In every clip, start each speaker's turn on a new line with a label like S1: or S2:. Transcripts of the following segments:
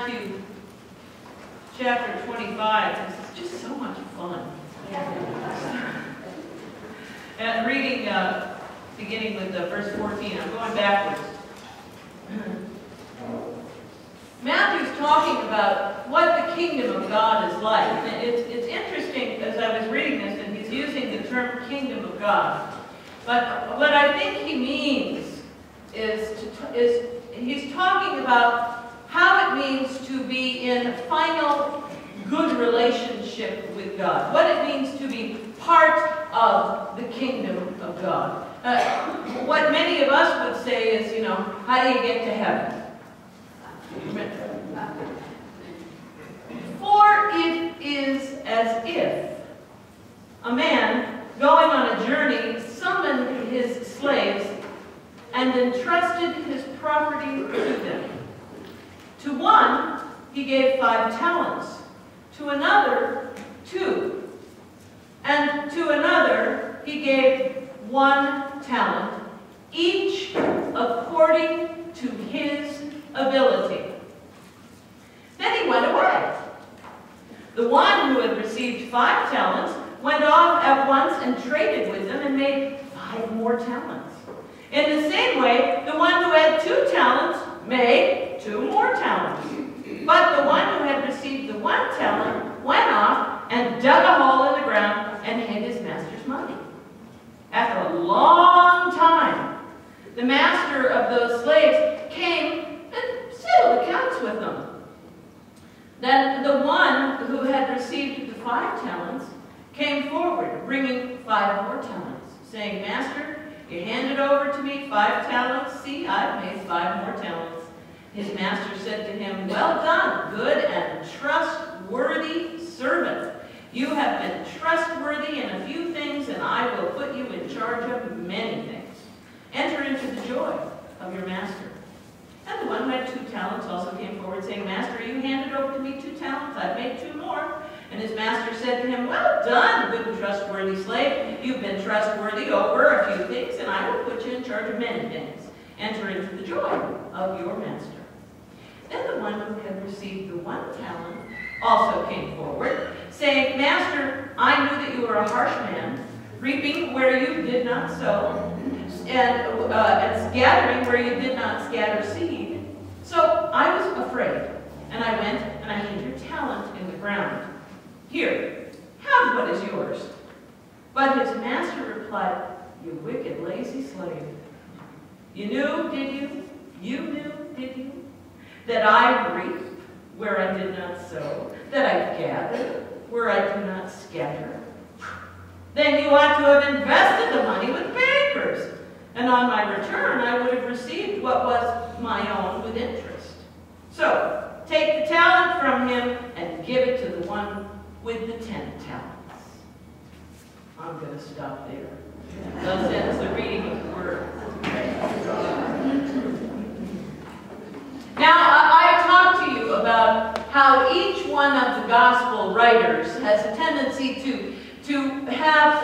S1: Matthew chapter 25. This is just so much fun. And reading, beginning with verse 14, I'm going backwards. Matthew's talking about what the kingdom of God is like. And it's interesting as I was reading this, and he's using the term kingdom of God. But what I think he means is he's talking about how it means to be in final good relationship with God. What it means to be part of the kingdom of God. What many of us would say is, you know, how do you get to heaven? For it is as if a man going on a journey summoned his slaves and entrusted his property to them. To one he gave 5 talents, to another 2, and to another he gave 1 talent, each according to his ability. Then he went away. The one who had received 5 talents went off at once and traded with them and made 5 more talents. In the same way, the one who had 2 talents made 2 more talents. But the one who had received the 1 talent went off and dug a hole in the ground and hid his master's money. After a long time, the master of those slaves came and settled accounts with them. Then the one who had received the 5 talents came forward, bringing 5 more talents, saying, Master, you handed over to me 5 talents. See, I've made 5 more talents. His master said to him, Well done, good and trustworthy servant. You have been trustworthy in a few things, and I will put you in charge of many things. Enter into the joy of your master. And the one who had 2 talents also came forward, saying, Master, you handed over to me 2 talents. I've made 2 more. And his master said to him, Well done, good and trustworthy slave. You've been trustworthy over a few things, and I will put you in charge of many things. Enter into the joy of your master. Then the one who had received the 1 talent also came forward, saying, Master, I knew that you were a harsh man, reaping where you did not sow, and gathering where you did not scatter seed. So I was afraid, and I went and I hid your talent in the ground. Here, have what is yours. But his master replied, You wicked, lazy slave. You knew, did you? You knew, did you? That I reap where I did not sow, that I gather where I do not scatter. Then you ought to have invested the money with bankers, and on my return I would have received what was my own with interest. So take the talent from him and give it to the one with the 10 talents. I'm going to stop there. Thus ends the reading of the word. Now, I've talked to you about how each one of the gospel writers has a tendency to have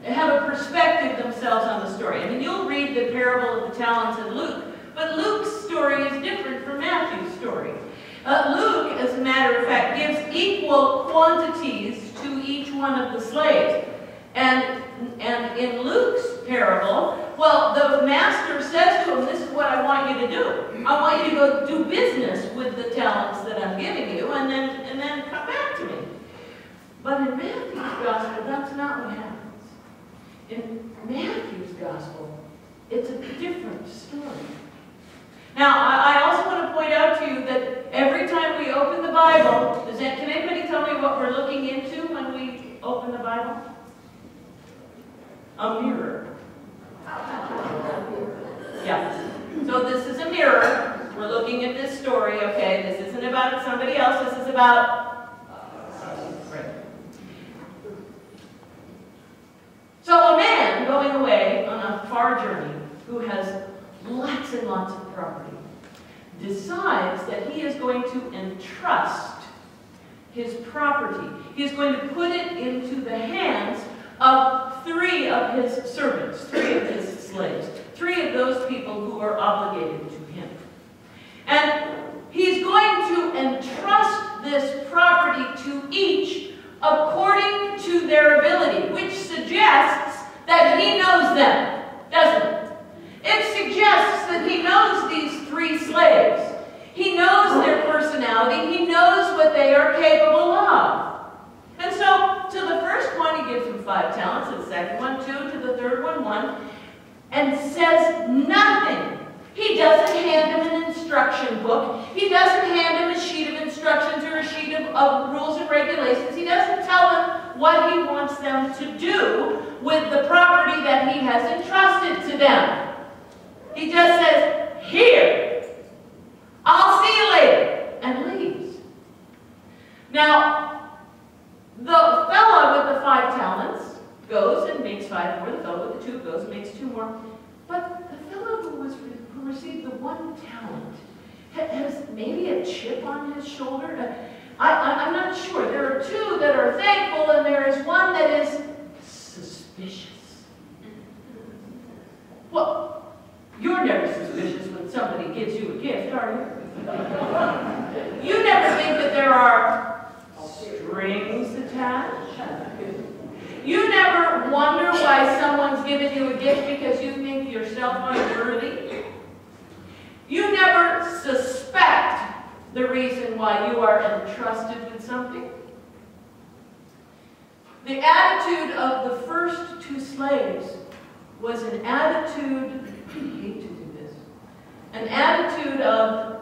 S1: a perspective themselves on the story. I mean, you'll read the parable of the talents in Luke, but Luke's story is different from Matthew's story. Luke, as a matter of fact, gives equal quantities to each one of the slaves. And in Luke's parable, well, the master says to him, this is what I want you to do. I want you to go do business with the talents that I'm giving you, and then come back to me. But in Matthew's gospel, that's not what happens. In Matthew's gospel, it's a different story. Now, I also want to point out to you that every time we open the Bible, can anybody tell me what we're looking into when we open the Bible? A mirror. Yeah. So this is a mirror. We're looking at this story, okay? This isn't about somebody else. This is about us. Right. So a man going away on a far journey who has lots and lots of property decides that he is going to entrust his property. He is going to put it into the hands of 3 of his servants, 3 of his slaves, 3 of those people who are obligated to him. And he's going to to each according to their ability, which suggests that he knows them, doesn't it? It suggests that he knows these three slaves. He knows their personality. He knows what they are capable of. And so, to the first one, he gives him 5 talents, to the second one 2, to the third one 1, and says nothing. He doesn't hand him an instruction book. He doesn't hand him a sheet of instructions or a sheet of rules and regulations. He doesn't tell them what he wants them to do with the property that he has entrusted to them. He just says, "Here, I'll see you later," and leaves. Now, the fellow with the 5 talents goes and makes 5 more. The fellow with the 2 goes and makes 2 more. But the fellow who received the 1 talent has maybe a chip on his shoulder. I'm not sure. There are 2 that are thankful, and there is 1 that is suspicious. Well, you're never suspicious when somebody gives you a gift, are you? You never think that there are strings attached. You never wonder why someone's given you a gift because you think yourself unworthy. You never suspect the reason why you are entrusted with something. The attitude of the first 2 slaves was an attitude, I hate to do this, an attitude of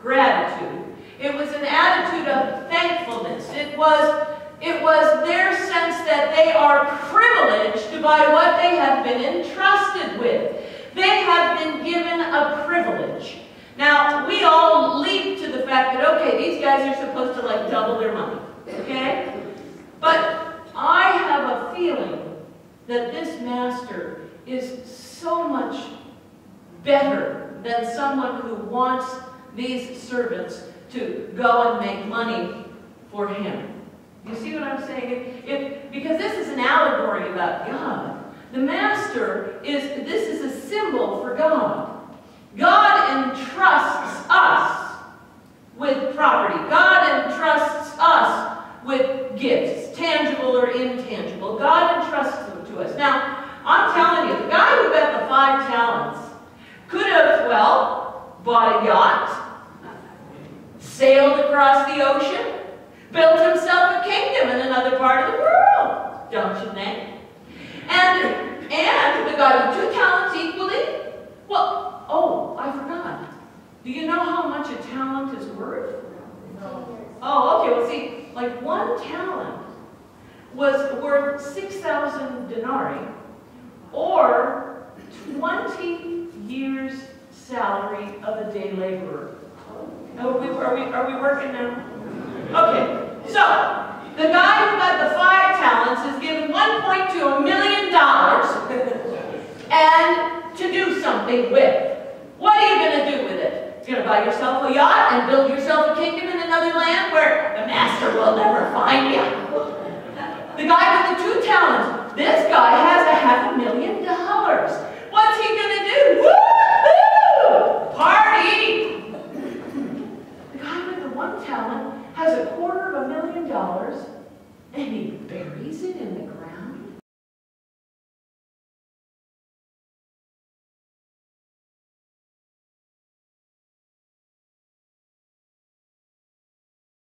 S1: gratitude. It was an attitude of thankfulness. It was their sense that they are privileged by what they have been entrusted with. They have been given a privilege. Now, we all leap to the fact that, okay, these guys are supposed to like double their money, okay? But I have a feeling that this master is so much better than someone who wants these servants to go and make money for him. You see what I'm saying? Because this is an allegory about God. The master this is a symbol for God. God entrusts us with property. God entrusts us with gifts, tangible or intangible. God entrusts them to us. Now, I'm telling you, the guy who got the 5 talents could have, well, bought a yacht, sailed across the ocean, built himself a kingdom in another part of the world, don't you think? And the guy with 2 talents equally, well, oh, I forgot. Do you know how much a talent is worth? No. Oh, okay, well see, like 1 talent was worth 6,000 denarii, or 20 years' salary of a day laborer. Are we working now? Okay, so the guy who got the 5 talents is given $1.2 million and to do something with. What are you going to do with it? You're going to buy yourself a yacht and build yourself a kingdom in another land where the master will never find you. The guy with the 2 talents, this guy has $500,000. What's he going to do? Woo-hoo! Party! The guy with the 1 talent has $250,000 and he buries it in the ground.